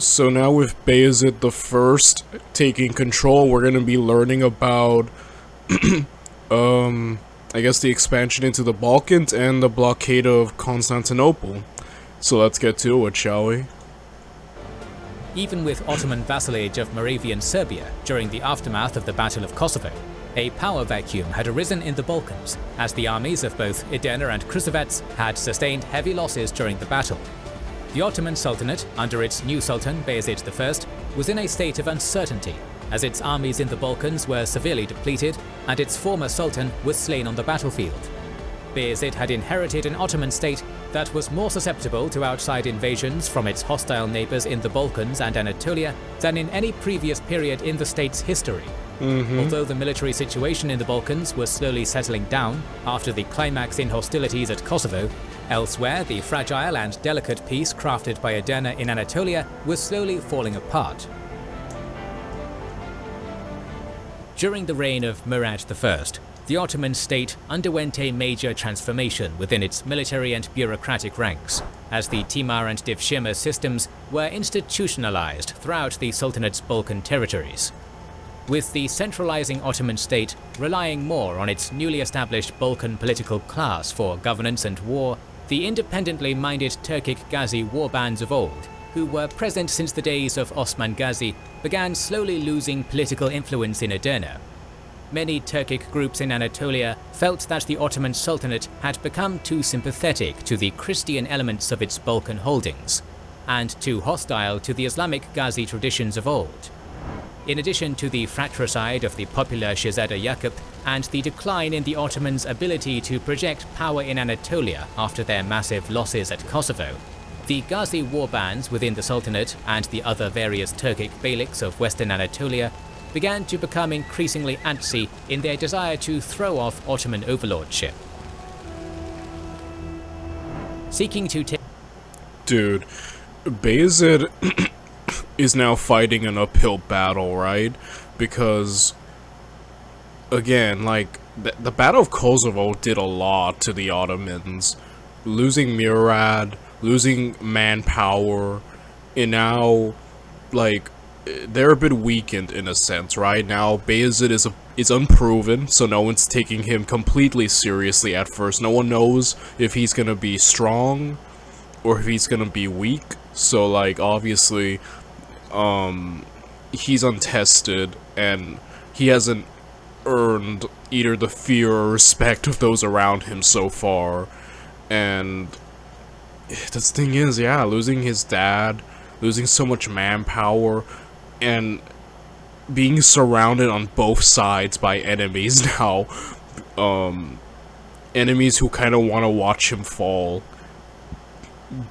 So now with Bayezid the First taking control, we're gonna be learning about, I guess the expansion into the Balkans and the Blockade of Constantinople. So let's get to it, shall we? Even with Ottoman vassalage of Moravian Serbia during the aftermath of the Battle of Kosovo, a power vacuum had arisen in the Balkans, as the armies of both Edirne and Kruševac had sustained heavy losses during the battle. The Ottoman Sultanate, under its new Sultan Bayezid I, was in a state of uncertainty, as its armies in the Balkans were severely depleted and its former Sultan was slain on the battlefield. Bayezid had inherited an Ottoman state that was more susceptible to outside invasions from its hostile neighbours in the Balkans and Anatolia than in any previous period in the state's history. Although the military situation in the Balkans was slowly settling down after the climax in hostilities at Kosovo, elsewhere the fragile and delicate peace crafted by Edirne in Anatolia was slowly falling apart. During the reign of Murad I, the Ottoman state underwent a major transformation within its military and bureaucratic ranks, as the Timar and Divshirme systems were institutionalized throughout the Sultanate's Balkan territories. With the centralizing Ottoman state relying more on its newly established Balkan political class for governance and war, the independently minded Turkic Ghazi warbands of old, who were present since the days of Osman Ghazi, began slowly losing political influence in Edirne. Many Turkic groups in Anatolia felt that the Ottoman Sultanate had become too sympathetic to the Christian elements of its Balkan holdings, and too hostile to the Islamic Ghazi traditions of old. In addition to the fratricide of the popular Shehzada Yaqub and the decline in the Ottomans' ability to project power in Anatolia after their massive losses at Kosovo, the Ghazi warbands within the Sultanate and the other various Turkic beyliks of western Anatolia began to become increasingly antsy in their desire to throw off Ottoman overlordship. Seeking to take... Dude, Bayezid is now fighting an uphill battle, right? Because, again, like, the Battle of Kosovo did a lot to the Ottomans. Losing Murad, losing manpower, and now, like, they're a bit weakened in a sense, right? Now, Bayezid is unproven, so no one's taking him completely seriously at first. No one knows if he's gonna be strong or if he's gonna be weak. So, like, obviously, he's untested, and he hasn't earned either the fear or respect of those around him so far. And the thing is, yeah, losing his dad, losing so much manpower, and being surrounded on both sides by enemies now, enemies who kind of want to watch him fall.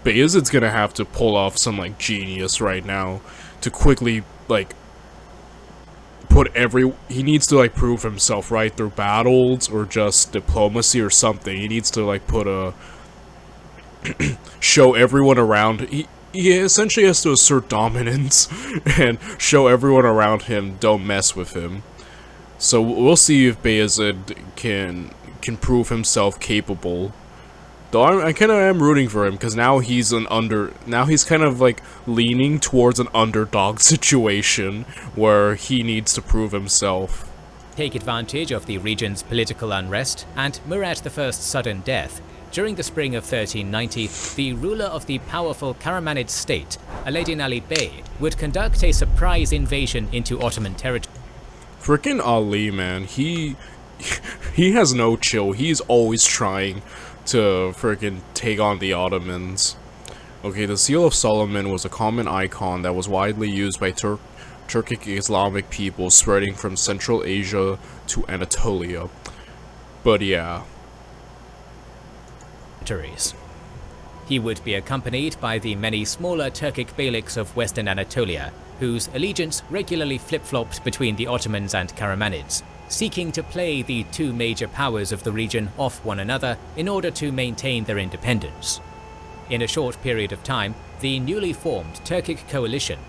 Bayezid's gonna have to pull off some, like, genius right now to quickly, like, he needs to, like, prove himself, right, through battles or just diplomacy or something. He needs to, like, show everyone around, he essentially has to assert dominance and show everyone around him don't mess with him. So we'll see if Bayezid can prove himself capable. Though I kind of am rooting for him, because now he's kind of, like, leaning towards an underdog situation where he needs to prove himself. Take advantage of the region's political unrest and Murad I's sudden death. During the spring of 1390, the ruler of the powerful Karamanid state, Alaeddin Ali Bey, would conduct a surprise invasion into Ottoman territory. Frickin' Ali, man, he has no chill. He's always trying to frickin' take on the Ottomans. Okay, the Seal of Solomon was a common icon that was widely used by Turkic Islamic peoples spreading from Central Asia to Anatolia. But yeah. He would be accompanied by the many smaller Turkic beyliks of western Anatolia, whose allegiance regularly flip-flopped between the Ottomans and Karamanids, seeking to play the two major powers of the region off one another in order to maintain their independence. In a short period of time, the newly formed Turkic coalition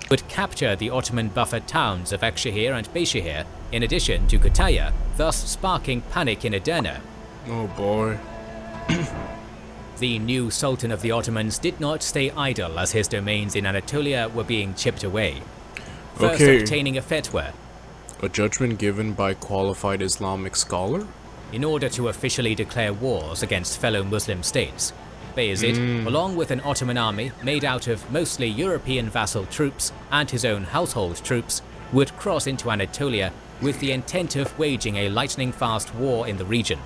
would capture the Ottoman buffer towns of Akşehir and Beyşehir, in addition to Kütahya, thus sparking panic in Edirne. Oh boy. The new Sultan of the Ottomans did not stay idle as his domains in Anatolia were being chipped away. First obtaining a fatwa, a judgment given by qualified Islamic scholar? In order to officially declare wars against fellow Muslim states. Bayezid, along with an Ottoman army made out of mostly European vassal troops and his own household troops, would cross into Anatolia with the intent of waging a lightning-fast war in the region.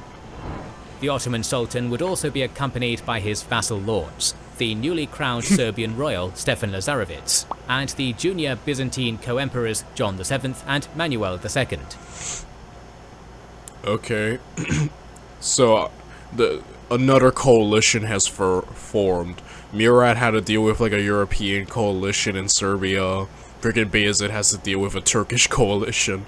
The Ottoman Sultan would also be accompanied by his vassal lords, the newly crowned Serbian royal Stefan Lazarevic, and the junior Byzantine co-emperors John VII and Manuel II. Okay, so another coalition has formed. Murad had to deal with like a European coalition in Serbia. Freaking Bayezid has to deal with a Turkish coalition.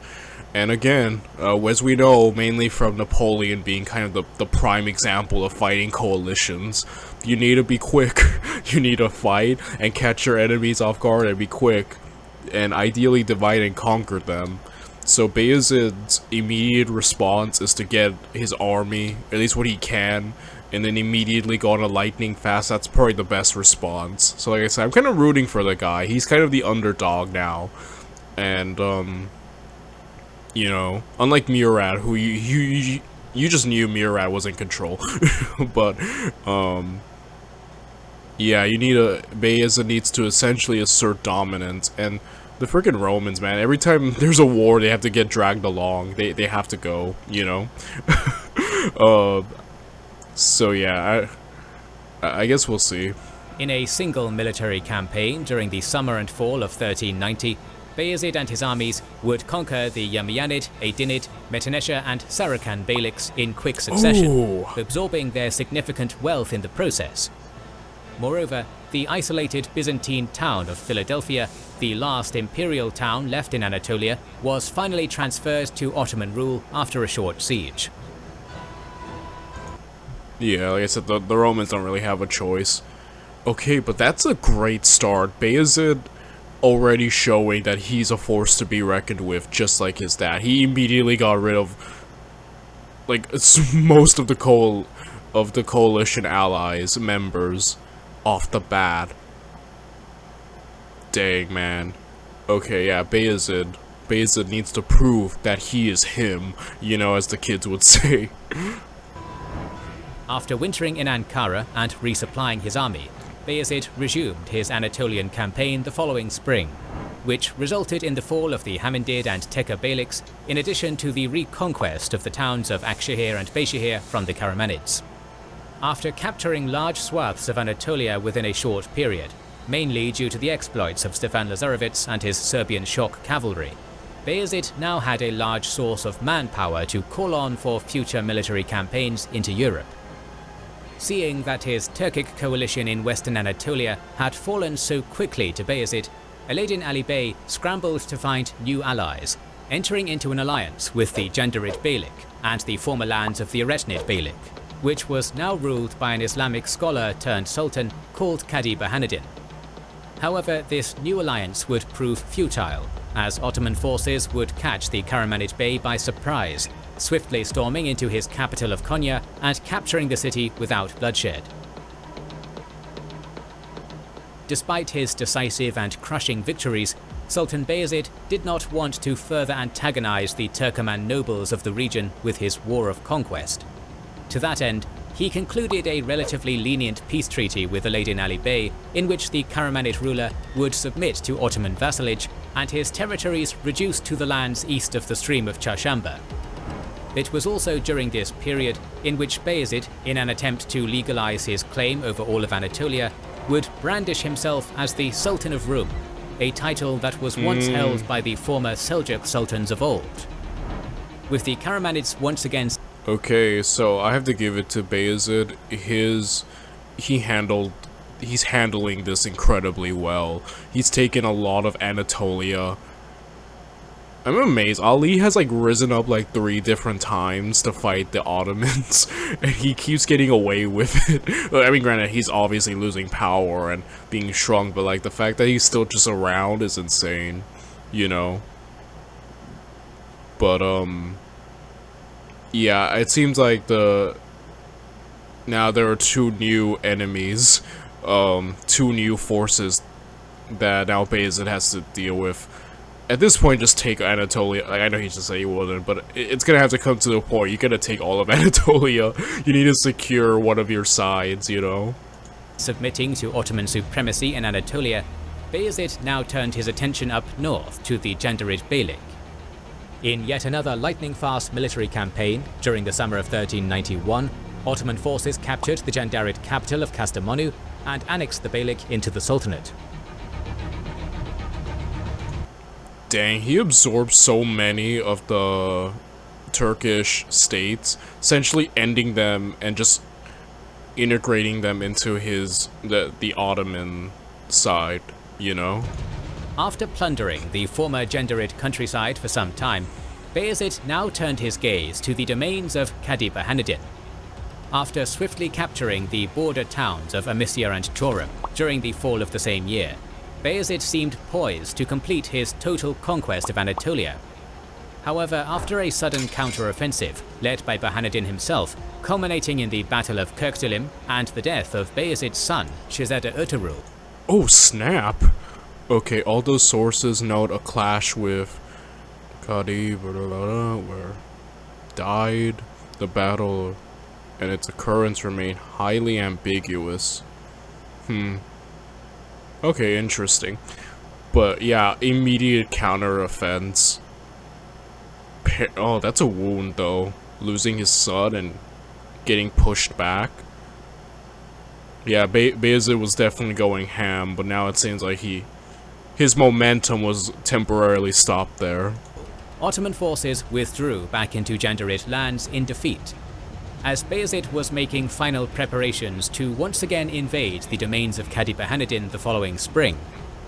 And again, as we know, mainly from Napoleon being kind of the prime example of fighting coalitions, you need to be quick. You need to fight and catch your enemies off guard and be quick. And ideally divide and conquer them. So Bayezid's immediate response is to get his army, at least what he can, and then immediately go on a lightning fast. That's probably the best response. So like I said, I'm kind of rooting for the guy. He's kind of the underdog now. And, you know, unlike Murad, who you just knew Murad was in control. But, yeah, Bayezid needs to essentially assert dominance, and the freaking Romans, man, every time there's a war, they have to get dragged along. They have to go, you know? So yeah, I guess we'll see. In a single military campaign during the summer and fall of 1390, Bayezid and his armies would conquer the Yamianid, Aydinid, Metanesha and Samarkand beyliks in quick succession, absorbing their significant wealth in the process. Moreover, the isolated Byzantine town of Philadelphia, the last imperial town left in Anatolia, was finally transferred to Ottoman rule after a short siege. Yeah, like I said, the Romans don't really have a choice. Okay, but that's a great start. Bayezid already showing that he's a force to be reckoned with, just like his dad. He immediately got rid of, like, most of the coalition allies, members, off the bat. Dang, man. Okay, yeah, Bayezid needs to prove that he is him, you know, as the kids would say. After wintering in Ankara and resupplying his army, Bayezid resumed his Anatolian campaign the following spring, which resulted in the fall of the Hamindid and Tekka beyliks, in addition to the reconquest of the towns of Akshehir and Beyshehir from the Karamanids. After capturing large swaths of Anatolia within a short period, mainly due to the exploits of Stefan Lazarevic and his Serbian shock cavalry, Bayezid now had a large source of manpower to call on for future military campaigns into Europe. Seeing that his Turkic coalition in western Anatolia had fallen so quickly to Bayezid, Alaeddin Ali Bey scrambled to find new allies, entering into an alliance with the Jandarid Beylik and the former lands of the Eretnid Beylik, which was now ruled by an Islamic scholar turned sultan called Qadi Burhanuddin. However, this new alliance would prove futile, as Ottoman forces would catch the Karamanid Bey by surprise, swiftly storming into his capital of Konya and capturing the city without bloodshed. Despite his decisive and crushing victories, Sultan Bayezid did not want to further antagonize the Turkoman nobles of the region with his war of conquest. To that end, he concluded a relatively lenient peace treaty with Alaeddin Ali Bey, in which the Karamanid ruler would submit to Ottoman vassalage and his territories reduced to the lands east of the stream of Çarşamba. It was also during this period in which Bayezid, in an attempt to legalize his claim over all of Anatolia, would brandish himself as the Sultan of Rum, a title that was once held by the former Seljuk sultans of old. With the Karamanids once again... Okay, so I have to give it to Bayezid. He's handling this incredibly well. He's taken a lot of Anatolia. I'm amazed. Ali has like risen up like 3 different times to fight the Ottomans, and he keeps getting away with it. I mean, granted, he's obviously losing power and being shrunk, but like the fact that he's still just around is insane, you know? But, yeah, it seems like now there are two new enemies, two new forces that now Bayezid has to deal with. At this point, just take Anatolia. Like, I know he just said he wouldn't, but it's gonna have to come to the point. You gotta take all of Anatolia. You need to secure one of your sides, you know? Submitting to Ottoman supremacy in Anatolia, Bayezid now turned his attention up north to the Jandarid Beylik. In yet another lightning-fast military campaign, during the summer of 1391, Ottoman forces captured the Jandarid capital of Kastamonu and annexed the Beylik into the Sultanate. Dang, he absorbed so many of the Turkish states, essentially ending them and just integrating them into the Ottoman side, you know? After plundering the former Jandarid countryside for some time, Bayezid now turned his gaze to the domains of Kadi Bahanadin. After swiftly capturing the border towns of Amisya and Çorum during the fall of the same year, Bayezid seemed poised to complete his total conquest of Anatolia. However, after a sudden counter-offensive led by Bahanadin himself, culminating in the Battle of Kirkdalim and the death of Bayezid's son, Shehzada Ertuğrul. Oh snap! Okay, all those sources note a clash with Kadi, where died, the battle, and its occurrence remain highly ambiguous. Okay, interesting. But yeah, immediate counter-offense. Oh, that's a wound though. Losing his son and getting pushed back. Yeah, Bayezid was definitely going ham, but now it seems like his momentum was temporarily stopped there. Ottoman forces withdrew back into Jandarid lands in defeat, as Bayezid was making final preparations to once again invade the domains of Kadi Bahanadin the following spring.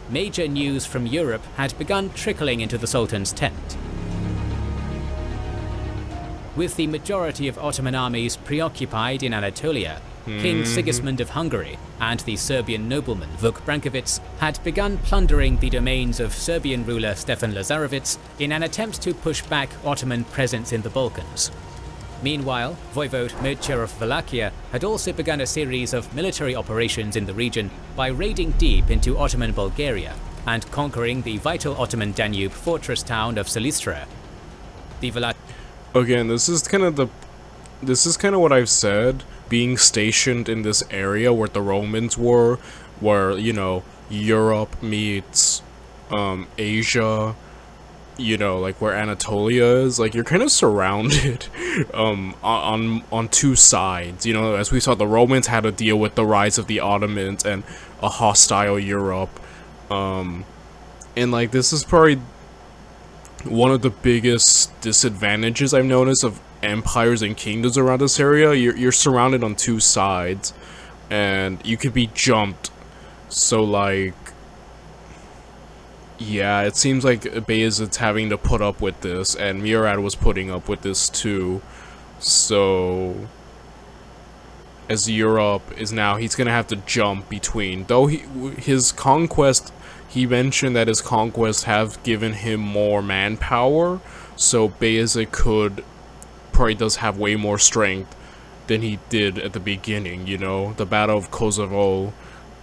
Major news from Europe had begun trickling into the Sultan's tent. With the majority of Ottoman armies preoccupied in Anatolia, King Sigismund of Hungary and the Serbian nobleman Vuk Brankovic had begun plundering the domains of Serbian ruler Stefan Lazarevic in an attempt to push back Ottoman presence in the Balkans. Meanwhile, Voivode Mircea of Wallachia had also begun a series of military operations in the region by raiding deep into Ottoman Bulgaria and conquering the vital Ottoman Danube fortress town of Silistra. Again, this is kind of what I've said. Being stationed in this area where the Romans were, where, you know, Europe meets Asia, you know, like where Anatolia is, like you're kind of surrounded on two sides. You know, as we saw, the Romans had to deal with the rise of the Ottomans and a hostile Europe, and like this is probably one of the biggest disadvantages I've noticed of empires and kingdoms around this area. You're surrounded on two sides, and you could be jumped. So like, yeah, it seems like Bayezid's having to put up with this, and Murad was putting up with this too. So as Europe is now, he's gonna have to jump between. Though his conquest, he mentioned that his conquests have given him more manpower, so Bayezid probably does have way more strength than he did at the beginning, you know? The Battle of Kosovo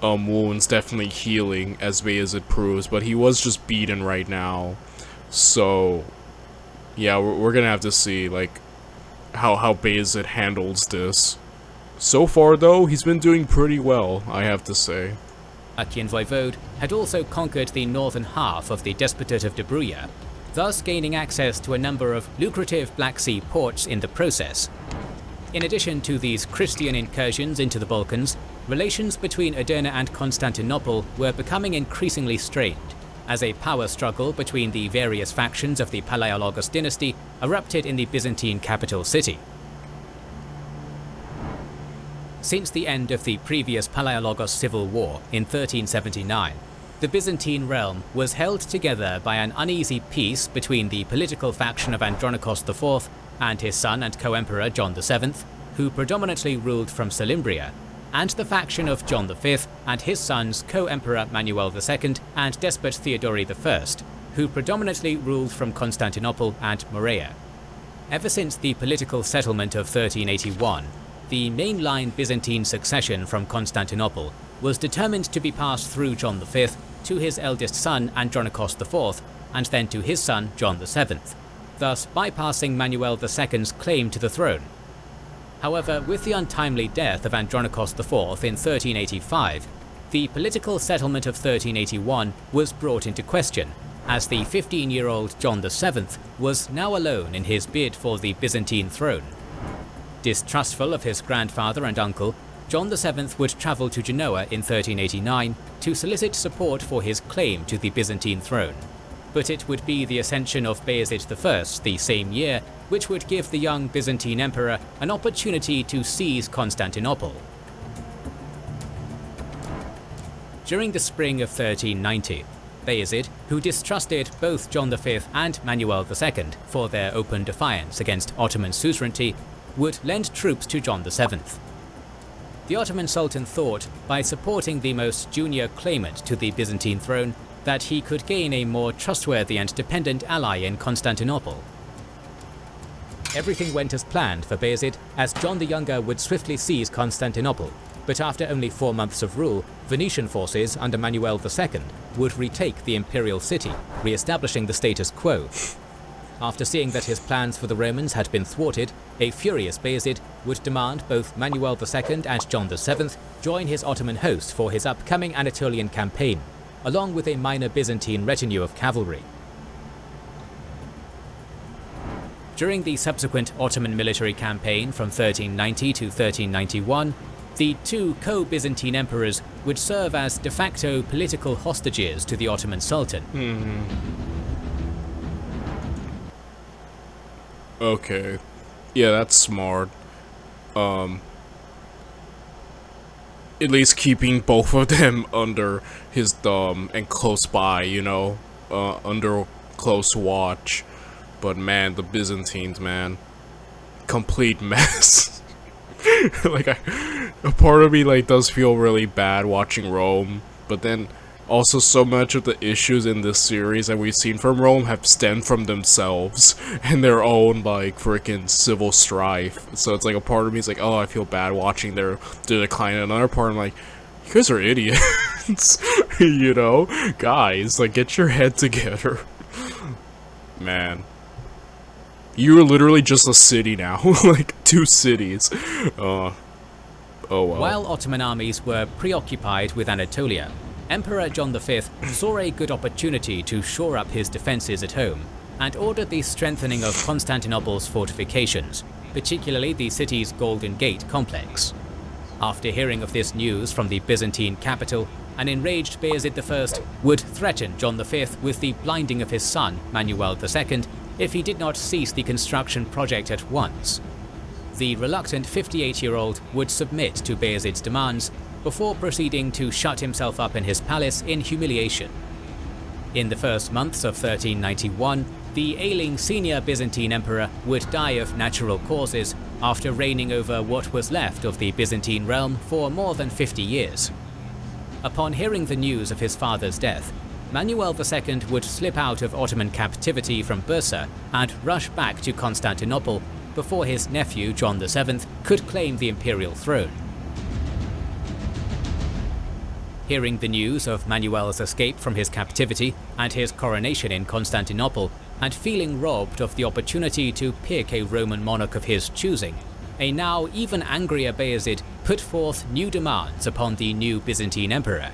wounds definitely healing, as Bayezid proves, but he was just beaten right now. So, yeah, we're gonna have to see, like, how Bayezid handles this. So far, though, he's been doing pretty well, I have to say. Achaean Voivode had also conquered the northern half of the Despotate of Dobruja, thus gaining access to a number of lucrative Black Sea ports in the process. In addition to these Christian incursions into the Balkans, relations between Edirne and Constantinople were becoming increasingly strained, as a power struggle between the various factions of the Palaiologos dynasty erupted in the Byzantine capital city. Since the end of the previous Palaiologos civil war in 1379, the Byzantine realm was held together by an uneasy peace between the political faction of Andronikos IV and his son and co-emperor John VII, who predominantly ruled from Salimbria, and the faction of John V and his sons co-emperor Manuel II and despot Theodori I, who predominantly ruled from Constantinople and Morea. Ever since the political settlement of 1381, the mainline Byzantine succession from Constantinople was determined to be passed through John V to his eldest son Andronikos IV, and then to his son John VII, thus bypassing Manuel II's claim to the throne. However, with the untimely death of Andronikos IV in 1385, the political settlement of 1381 was brought into question, as the 15-year-old John VII was now alone in his bid for the Byzantine throne. Distrustful of his grandfather and uncle, John VII would travel to Genoa in 1389 to solicit support for his claim to the Byzantine throne. But it would be the ascension of Bayezid I the same year which would give the young Byzantine emperor an opportunity to seize Constantinople. During the spring of 1390, Bayezid, who distrusted both John V and Manuel II for their open defiance against Ottoman suzerainty, would lend troops to John VII. The Ottoman Sultan thought, by supporting the most junior claimant to the Byzantine throne, that he could gain a more trustworthy and dependent ally in Constantinople. Everything went as planned for Bayezid, as John the Younger would swiftly seize Constantinople, but after only 4 months of rule, Venetian forces under Manuel II would retake the imperial city, re-establishing the status quo. After seeing that his plans for the Romans had been thwarted, a furious Bayezid would demand both Manuel II and John VII join his Ottoman host for his upcoming Anatolian campaign, along with a minor Byzantine retinue of cavalry. During the subsequent Ottoman military campaign from 1390 to 1391, the two co-Byzantine emperors would serve as de facto political hostages to the Ottoman Sultan. Okay. Yeah, that's smart. At least keeping both of them under his thumb and close by, you know, under close watch. But man, the Byzantines, man, complete mess. Like, a part of me like does feel really bad watching Rome, but then also so much of the issues in this series that we've seen from Rome have stemmed from themselves and their own like freaking civil strife. So it's like a part of me is like, oh, I feel bad watching their decline. And another part, I'm like, you guys are idiots. You know, guys, like, get your head together. Man, you're literally just a city now. Like 2 cities. Oh well. While Ottoman armies were preoccupied with Anatolia, Emperor John V saw a good opportunity to shore up his defences at home, and ordered the strengthening of Constantinople's fortifications, particularly the city's Golden Gate complex. After hearing of this news from the Byzantine capital, an enraged Bayezid I would threaten John V with the blinding of his son, Manuel II, if he did not cease the construction project at once. The reluctant 58-year-old would submit to Bayezid's demands, before proceeding to shut himself up in his palace in humiliation. In the first months of 1391, the ailing senior Byzantine emperor would die of natural causes after reigning over what was left of the Byzantine realm for more than 50 years. Upon hearing the news of his father's death, Manuel II would slip out of Ottoman captivity from Bursa and rush back to Constantinople before his nephew John VII could claim the imperial throne. Hearing the news of Manuel's escape from his captivity and his coronation in Constantinople, and feeling robbed of the opportunity to pick a Roman monarch of his choosing, a now even angrier Bayezid put forth new demands upon the new Byzantine emperor.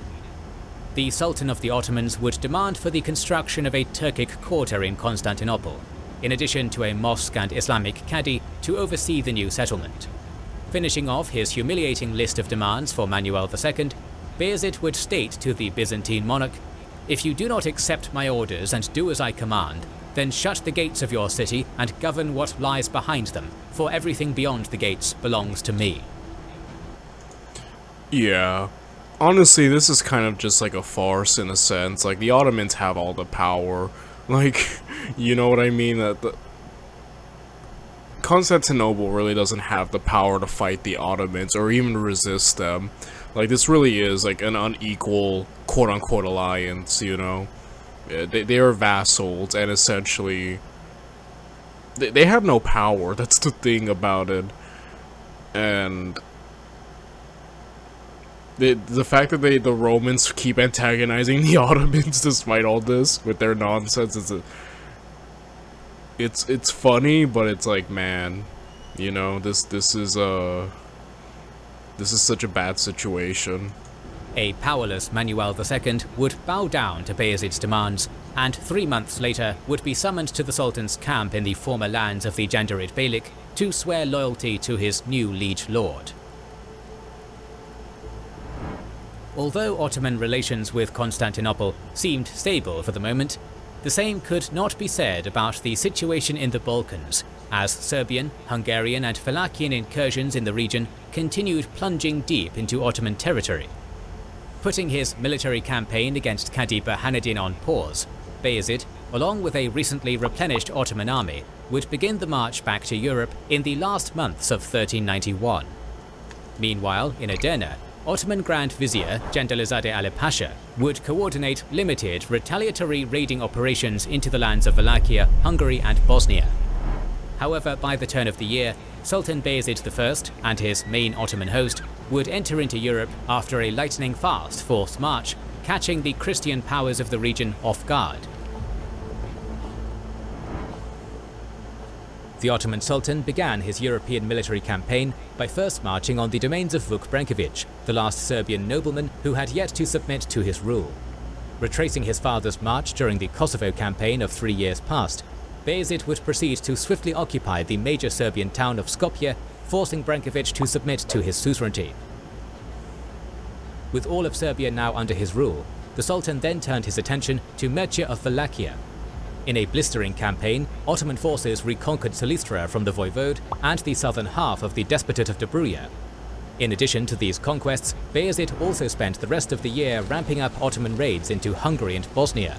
The Sultan of the Ottomans would demand for the construction of a Turkic quarter in Constantinople, in addition to a mosque and Islamic cadi to oversee the new settlement. Finishing off his humiliating list of demands for Manuel II, Bayezid would state to the Byzantine monarch, "If you do not accept my orders and do as I command, then shut the gates of your city and govern what lies behind them, for everything beyond the gates belongs to me." Yeah. Honestly, this is kind of just like a farce in a sense. Like, the Ottomans have all the power. Like, you know what I mean? That Constantinople really doesn't have the power to fight the Ottomans or even resist them. Like, this really is like an unequal quote-unquote alliance, you know? They are vassals, and essentially they have no power. That's the thing about it. And the fact that the Romans keep antagonizing the Ottomans despite all this with their nonsense is it's funny, but it's like, man, you know, this is such a bad situation. A powerless Manuel II would bow down to Bayezid's demands, and 3 months later would be summoned to the Sultan's camp in the former lands of the Jandarid Beylik to swear loyalty to his new liege lord. Although Ottoman relations with Constantinople seemed stable for the moment, the same could not be said about the situation in the Balkans, as Serbian, Hungarian and Wallachian incursions in the region continued plunging deep into Ottoman territory. Putting his military campaign against Cadi Burhanuddin on pause, Bayezid, along with a recently replenished Ottoman army, would begin the march back to Europe in the last months of 1391. Meanwhile, in Edirne, Ottoman Grand Vizier Cendelizade Ali Pasha would coordinate limited retaliatory raiding operations into the lands of Wallachia, Hungary and Bosnia. However, by the turn of the year, Sultan Bayezid I and his main Ottoman host would enter into Europe after a lightning-fast forced march, catching the Christian powers of the region off guard. The Ottoman Sultan began his European military campaign by first marching on the domains of Vuk Branković, the last Serbian nobleman who had yet to submit to his rule. Retracing his father's march during the Kosovo campaign of 3 years past, Bayezid would proceed to swiftly occupy the major Serbian town of Skopje, forcing Branković to submit to his suzerainty. With all of Serbia now under his rule, the Sultan then turned his attention to Mircea of Wallachia. In a blistering campaign, Ottoman forces reconquered Silistra from the voivode and the southern half of the Despotate of Dobruja. In addition to these conquests, Bayezid also spent the rest of the year ramping up Ottoman raids into Hungary and Bosnia.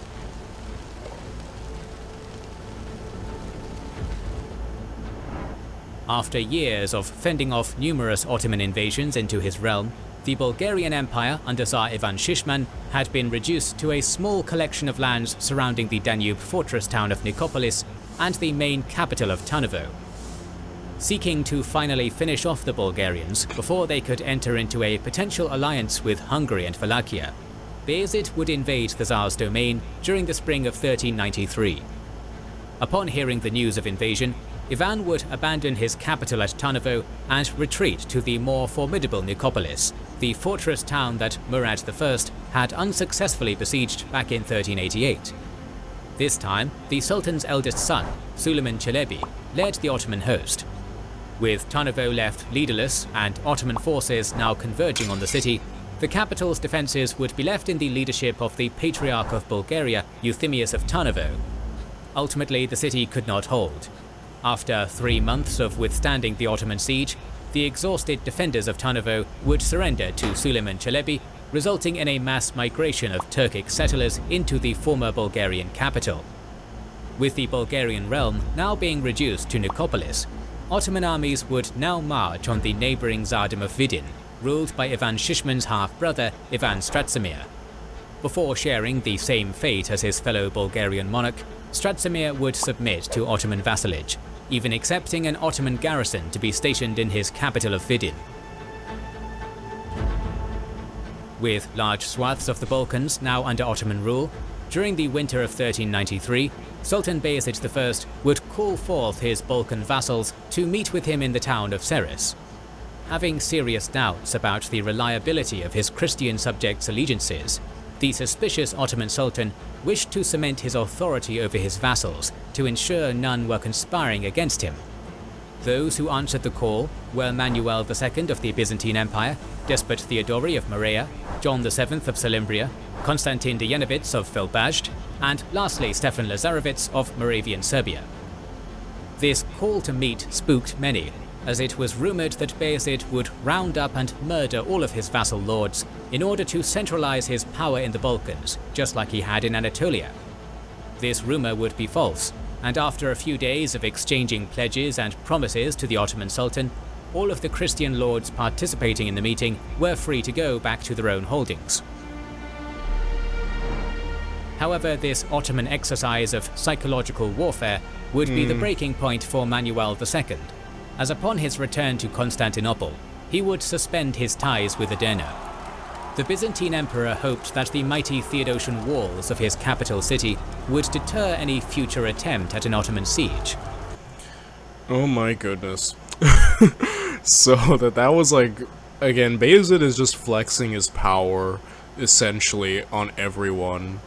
After years of fending off numerous Ottoman invasions into his realm, the Bulgarian Empire under Tsar Ivan Shishman had been reduced to a small collection of lands surrounding the Danube fortress town of Nicopolis and the main capital of Tarnovo. Seeking to finally finish off the Bulgarians before they could enter into a potential alliance with Hungary and Wallachia, Bayezid would invade the Tsar's domain during the spring of 1393. Upon hearing the news of invasion, Ivan would abandon his capital at Tarnovo and retreat to the more formidable Nicopolis, the fortress town that Murad I had unsuccessfully besieged back in 1388. This time, the Sultan's eldest son, Suleiman Çelebi, led the Ottoman host. With Tarnovo left leaderless and Ottoman forces now converging on the city, the capital's defences would be left in the leadership of the Patriarch of Bulgaria, Euthymius of Tarnovo. Ultimately, the city could not hold. After 3 months of withstanding the Ottoman siege, the exhausted defenders of Tarnovo would surrender to Suleiman Çelebi, resulting in a mass migration of Turkic settlers into the former Bulgarian capital. With the Bulgarian realm now being reduced to Nicopolis, Ottoman armies would now march on the neighbouring Tsardom of Vidin, ruled by Ivan Shishman's half-brother Ivan Stratsimir. Before sharing the same fate as his fellow Bulgarian monarch, Stratsimir would submit to Ottoman vassalage, even accepting an Ottoman garrison to be stationed in his capital of Vidin. With large swaths of the Balkans now under Ottoman rule, during the winter of 1393, Sultan Bayezid I would call forth his Balkan vassals to meet with him in the town of Seres. Having serious doubts about the reliability of his Christian subjects' allegiances, the suspicious Ottoman Sultan wished to cement his authority over his vassals to ensure none were conspiring against him. Those who answered the call were Manuel II of the Byzantine Empire, Despot Theodori of Morea, John VII of Salimbria, Konstantin Dejanovich of Filbasht, and lastly Stefan Lazarevic of Moravian Serbia. This call to meet spooked many, as it was rumoured that Bayezid would round up and murder all of his vassal lords in order to centralise his power in the Balkans, just like he had in Anatolia. This rumour would be false, and after a few days of exchanging pledges and promises to the Ottoman Sultan, all of the Christian lords participating in the meeting were free to go back to their own holdings. However, this Ottoman exercise of psychological warfare would be the breaking point for Manuel II. as upon his return to Constantinople, he would suspend his ties with Adana. The Byzantine emperor hoped that the mighty Theodosian walls of his capital city would deter any future attempt at an Ottoman siege. Oh my goodness. So that was like, again, Bayezid is just flexing his power essentially on everyone.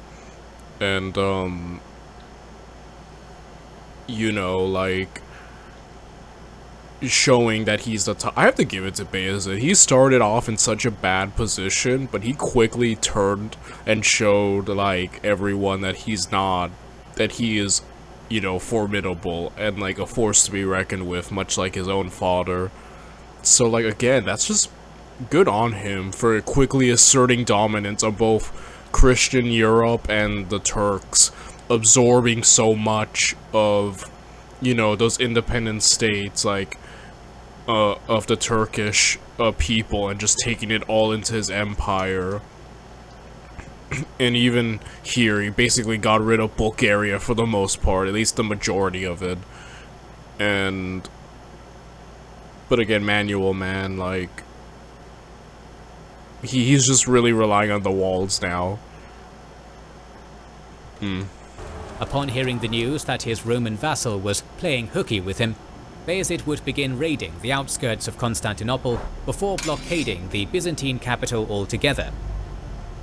And you know, like, showing that he's the top. I have to give it to Bayezid. He started off in such a bad position, but he quickly turned and showed, like, everyone that he's not, that he is, you know, formidable and, like, a force to be reckoned with, much like his own father. So, like, again, that's just good on him for quickly asserting dominance on both Christian Europe and the Turks, absorbing so much of, you know, those independent states, like, of the Turkish people, and just taking it all into his empire. And even here, he basically got rid of Bulgaria for the most part, at least the majority of it. But again, Manuel, man, like, he's just really relying on the walls now. Upon hearing the news that his Roman vassal was playing hooky with him, Bayezid would begin raiding the outskirts of Constantinople before blockading the Byzantine capital altogether.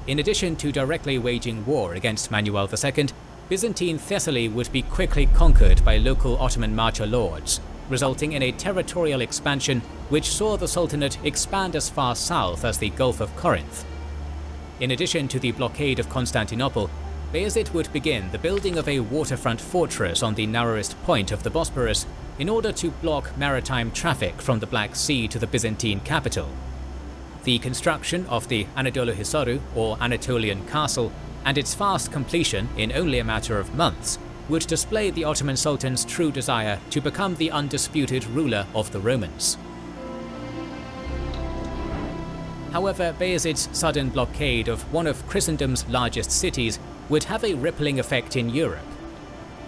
In addition to directly waging war against Manuel II, Byzantine Thessaly would be quickly conquered by local Ottoman marcher lords, resulting in a territorial expansion which saw the Sultanate expand as far south as the Gulf of Corinth. In addition to the blockade of Constantinople, Bayezid would begin the building of a waterfront fortress on the narrowest point of the Bosporus in order to block maritime traffic from the Black Sea to the Byzantine capital. The construction of the Anadoluhisar, or Anatolian Castle, and its fast completion in only a matter of months would display the Ottoman Sultan's true desire to become the undisputed ruler of the Romans. However, Bayezid's sudden blockade of one of Christendom's largest cities would have a rippling effect in Europe.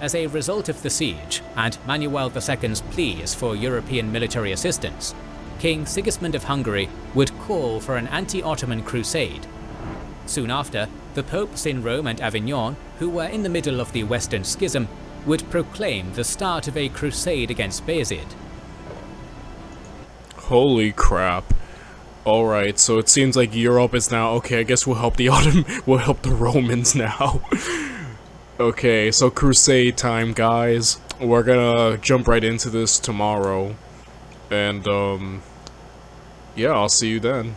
As a result of the siege, and Manuel II's pleas for European military assistance, King Sigismund of Hungary would call for an anti-Ottoman crusade. Soon after, the popes in Rome and Avignon, who were in the middle of the Western Schism, would proclaim the start of a crusade against Bayezid. Holy crap. Alright, so it seems like Europe is now, okay, I guess we'll help the we'll help the Romans now. Okay, so crusade time, guys. We're gonna jump right into this tomorrow. And, yeah, I'll see you then.